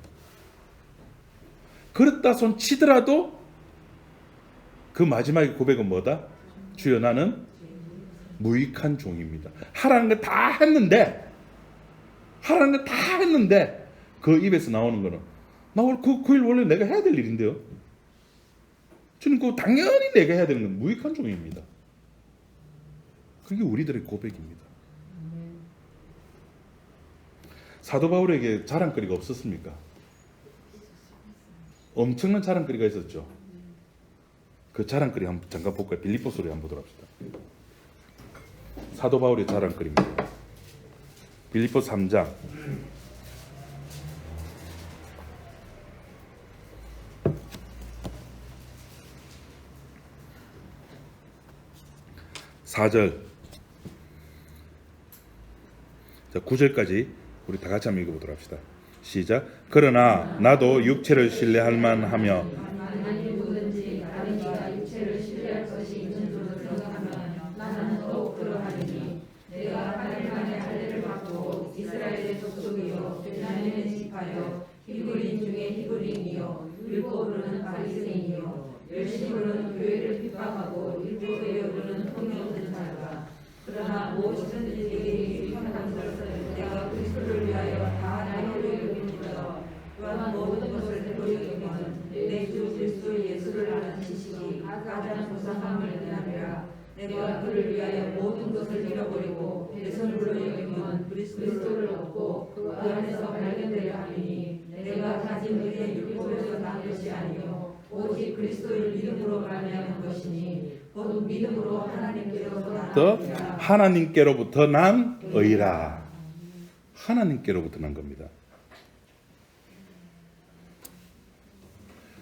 그렇다 손 치더라도 그 마지막에 고백은 뭐다? 주여 나는 무익한 종입니다. 하라는 거 다 했는데 그 입에서 나오는 거는 그 일 원래 내가 해야 될 일인데요. 주님 그거 당연히 내가 해야 되는 건 무익한 종입니다. 그게 우리들의 고백입니다. 사도 바울에게 자랑거리가 없었습니까? 엄청난 자랑거리가 있었죠. 그 자랑거리 한번 잠깐 볼까요? 빌립보서로 한번 보도록 합시다. 사도 바울의 자랑거리입니다. 빌립보 3장 4절 9절까지 우리 다 같이 한번 읽어보도록 합시다. 시작. 그러나 나도 육체를 신뢰할 만하며 만일 누구든지 다른 이가 육체를 신뢰할 것이 있는 줄로 생각하면 나는 더욱 그러하리니 내가 하늘만의 할례를 받고 이스라엘의 족속이요 베냐민의 지파요 히브리인 중에 히브리인이요 율법으로는 바리새인이요 열심으로는 교회를 핍박하고 율법에 이르는 통이 없는 자가 그러나 무엇이든지 내게 유익한 것을 내가 그리스도를 위하여 다 나누려 여깁니다. 또한 모든 것을 되로 여기면 내 주 그리스도 예수를 아는 지식이 가장 고상함을 인하리라. 내가 그를 위하여 모든 것을 잃어버리고 배설물로 여기면 그리스도를 얻고 그 안에서 발견되려 함이니 내가 가진 의의 율법에서 난 것이 아니요 오직 그리스도를 믿음으로 말미암은 것이니 곧 믿음으로 하나님께로부터 난 의라. 하나님께로부터 난 겁니다.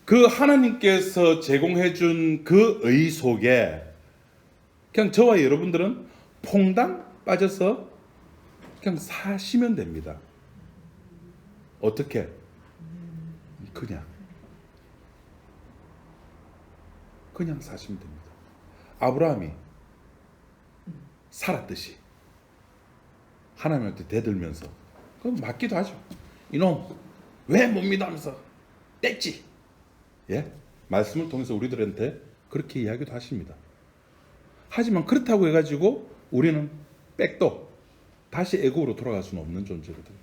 그 하나님께서 제공해 준 그 의 속에 그냥 저와 여러분들은 퐁당 빠져서 그냥 사시면 됩니다. 어떻게? 그냥 사시면 됩니다. 아브라함이 살았듯이 하나님한테 대들면서 그럼 맞기도 하죠. 이놈 왜 못 믿어 하면서 뗐지. 예? 말씀을 통해서 우리들한테 그렇게 이야기도 하십니다. 하지만 그렇다고 해가지고 우리는 백도 다시 애국으로 돌아갈 수는 없는 존재거든요.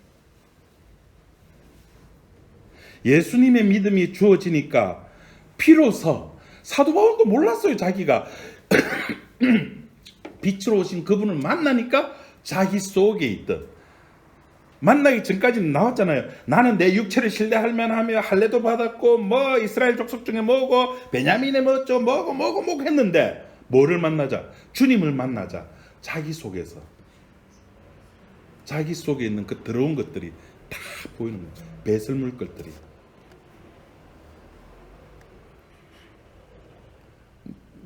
예수님의 믿음이 주어지니까 비로소 사도 바울도 몰랐어요. 자기가 빛으로 오신 그분을 만나니까 자기 속에 있던 만나기 전까지는 나왔잖아요. 나는 내 육체를 신뢰할 만하며 할례도 받았고 뭐 이스라엘 족속 중에 뭐고 베냐민의 뭐죠 뭐고 했는데 뭐를 만나자? 주님을 만나자. 자기 속에서 자기 속에 있는 그 더러운 것들이 다 보이는 거예요. 배설물 것들이.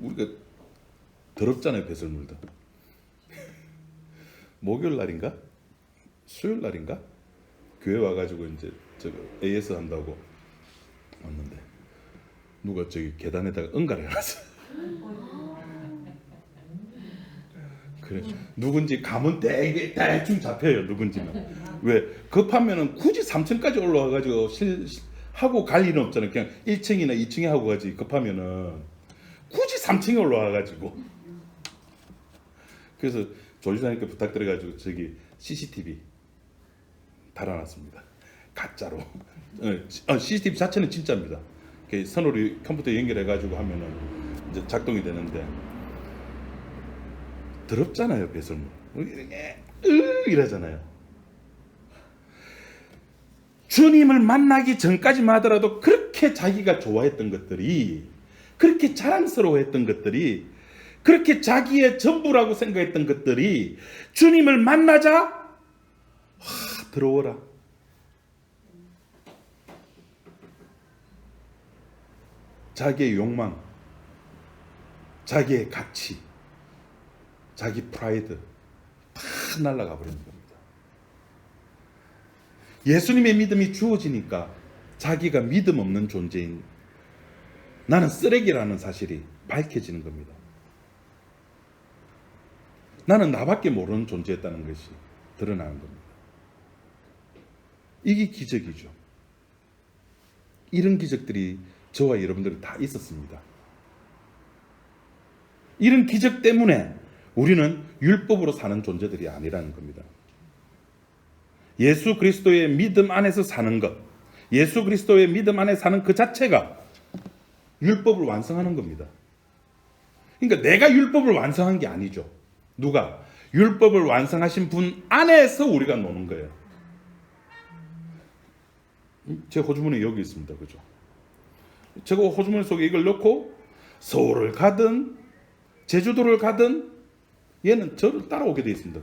우리가 더럽잖아요. 배설물도. 목요일 날인가? 수요일 날인가? 교회 와가지고 이제 저거 AS 한다고 왔는데 누가 저기 계단에다가 응가를 해놨어. 그래 누군지 감은 대충 잡혀요. 누군지는. 왜 급하면은 굳이 3층까지 올라와가지고 하고 갈 일은 없잖아요. 그냥 1층이나 2층에 하고 가지. 급하면은 굳이 3층에 올라와가지고. 그래서 조지사님께 부탁드려가지고 저기 CCTV 달아놨습니다. 가짜로. CCTV 자체는 진짜입니다. 선으로 컴퓨터 연결해가지고 하면은 이제 작동이 되는데 더럽잖아요. 배설물. 이러잖아요. 주님을 만나기 전까지만 하더라도 그렇게 자기가 좋아했던 것들이 그렇게 자랑스러워했던 것들이 그렇게 자기의 전부라고 생각했던 것들이 주님을 만나자 들어오라. 자기의 욕망, 자기의 가치, 자기 프라이드 다 날아가 버리는 겁니다. 예수님의 믿음이 주어지니까 자기가 믿음 없는 존재인 나는 쓰레기라는 사실이 밝혀지는 겁니다. 나는 나밖에 모르는 존재였다는 것이 드러나는 겁니다. 이게 기적이죠. 이런 기적들이 저와 여러분들은 다 있었습니다. 이런 기적 때문에 우리는 율법으로 사는 존재들이 아니라는 겁니다. 예수 그리스도의 믿음 안에서 사는 것, 예수 그리스도의 믿음 안에 사는 그 자체가 율법을 완성하는 겁니다. 그러니까 내가 율법을 완성한 게 아니죠. 누가? 율법을 완성하신 분 안에서 우리가 노는 거예요. 제 호주머니 여기 있습니다. 그죠? 제가 호주머니 속에 이걸 넣고 서울을 가든 제주도를 가든 얘는 저를 따라오게 되어 있습니다.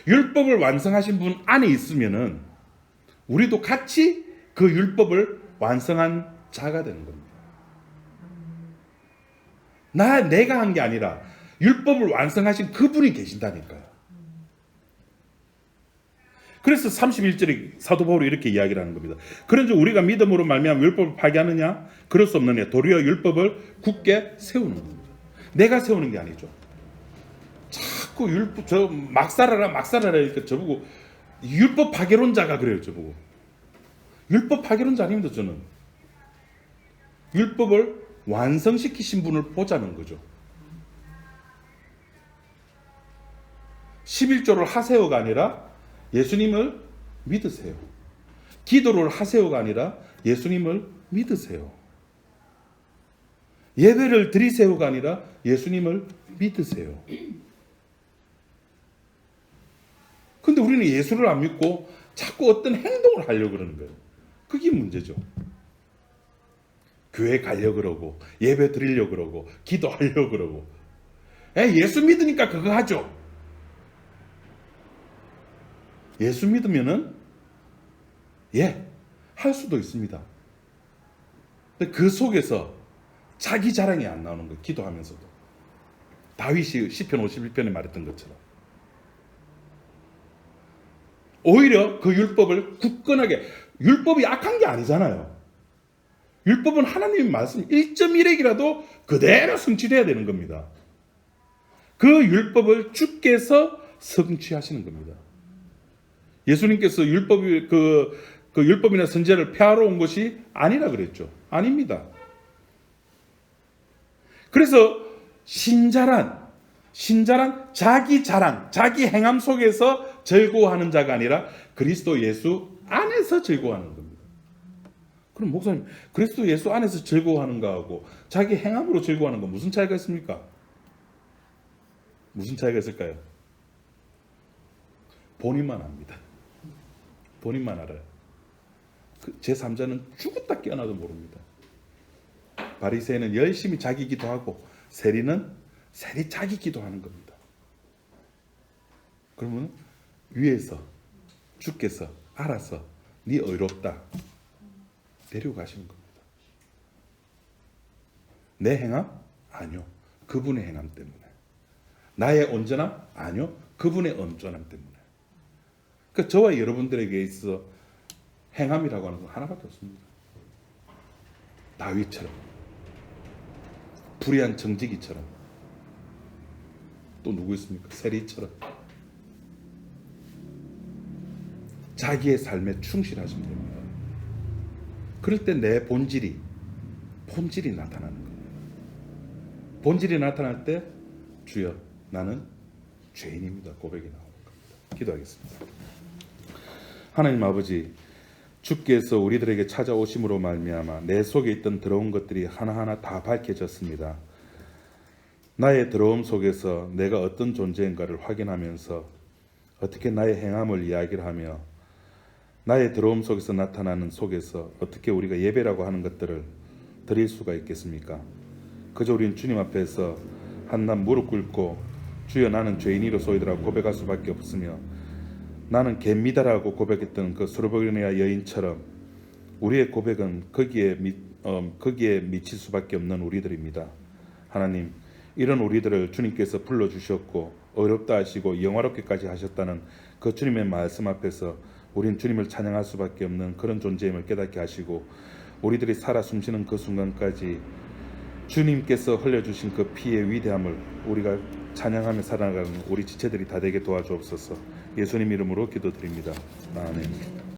율법을 완성하신 분 안에 있으면은 우리도 같이 그 율법을 완성한 자가 되는 겁니다. 내가 한 게 아니라 율법을 완성하신 그분이 계신다니까요. 그래서 31절에 사도 바울이 이렇게 이야기를 하는 겁니다. 그런즉 우리가 믿음으로 말미암아 율법을 파괴하느냐? 그럴 수 없느냐? 도리어 율법을 굳게 세우는 겁니다. 내가 세우는 게 아니죠. 자꾸 율법 막 살아라 이렇게 저보고 율법 파괴론자가 그래요. 저보고 율법 파괴론자 아닙니다. 저는 율법을 완성시키신 분을 보자는 거죠. 11조를 하세요가 아니라 예수님을 믿으세요. 기도를 하세요가 아니라 예수님을 믿으세요. 예배를 드리세요가 아니라 예수님을 믿으세요. 근데 우리는 예수를 안 믿고 자꾸 어떤 행동을 하려고 그러는 거예요. 그게 문제죠. 교회 가려고 그러고 예배 드리려고 그러고 기도하려고 그러고 예수 믿으니까 그거 하죠. 예수 믿으면은 할 수도 있습니다. 근데 그 속에서 자기 자랑이 안 나오는 거예요. 기도하면서도. 다윗이 시편 51편에 말했던 것처럼. 오히려 그 율법을 굳건하게, 율법이 악한 게 아니잖아요. 율법은 하나님의 말씀 1.1핵이라도 그대로 성취돼야 되는 겁니다. 그 율법을 주께서 성취하시는 겁니다. 예수님께서 율법이 그 율법이나 선지자를 폐하러 온 것이 아니라 그랬죠. 아닙니다. 그래서 신자란 자기 자랑, 자기 행함 속에서 즐거워하는 자가 아니라 그리스도 예수 안에서 즐거워하는 겁니다. 그럼 목사님, 그리스도 예수 안에서 즐거워하는 거하고 자기 행함으로 즐거워하는 거 무슨 차이가 있습니까? 무슨 차이가 있을까요? 본인만 압니다. 본인만 알아요. 제3자는 죽었다 깨어나도 모릅니다. 바리새인은 열심히 자기 기도하고 세리는 세리 자기 기도하는 겁니다. 그러면 위에서 주께서 알아서 네 의롭다 데려가시는 겁니다. 내 행함? 아니요. 그분의 행함 때문에. 나의 온전함? 아니요. 그분의 온전함 때문에. 그러니까 저와 여러분들에게 있어 행함이라고 하는 건 하나밖에 없습니다. 다윗처럼, 불의한 정직이처럼, 또 누구 있습니까? 세리처럼 자기의 삶에 충실하시면 됩니다. 그럴 때 내 본질이 나타나는 거예요. 본질이 나타날 때 주여 나는 죄인입니다. 고백이 나오는 겁니다. 기도하겠습니다. 하나님 아버지, 주께서 우리들에게 찾아오심으로 말미암아 내 속에 있던 더러운 것들이 하나하나 다 밝혀졌습니다. 나의 더러움 속에서 내가 어떤 존재인가를 확인하면서 어떻게 나의 행함을 이야기를 하며 나의 더러움 속에서 나타나는 속에서 어떻게 우리가 예배라고 하는 것들을 드릴 수가 있겠습니까? 그저 우리는 주님 앞에서 한낱 무릎 꿇고 주여 나는 죄인이로소이다라고 고백할 수밖에 없으며 나는 갭니다라고 고백했던 그 수르보게니아 여인처럼 우리의 고백은 거기에 미칠 수밖에 없는 우리들입니다. 하나님, 이런 우리들을 주님께서 불러주셨고 어렵다 하시고 영화롭게까지 하셨다는 그 주님의 말씀 앞에서 우린 주님을 찬양할 수밖에 없는 그런 존재임을 깨닫게 하시고 우리들이 살아 숨쉬는 그 순간까지 주님께서 흘려주신 그 피의 위대함을 우리가 찬양하며 살아가는 우리 지체들이 다 되게 도와주옵소서. 예수님 이름으로 기도드립니다. 아멘.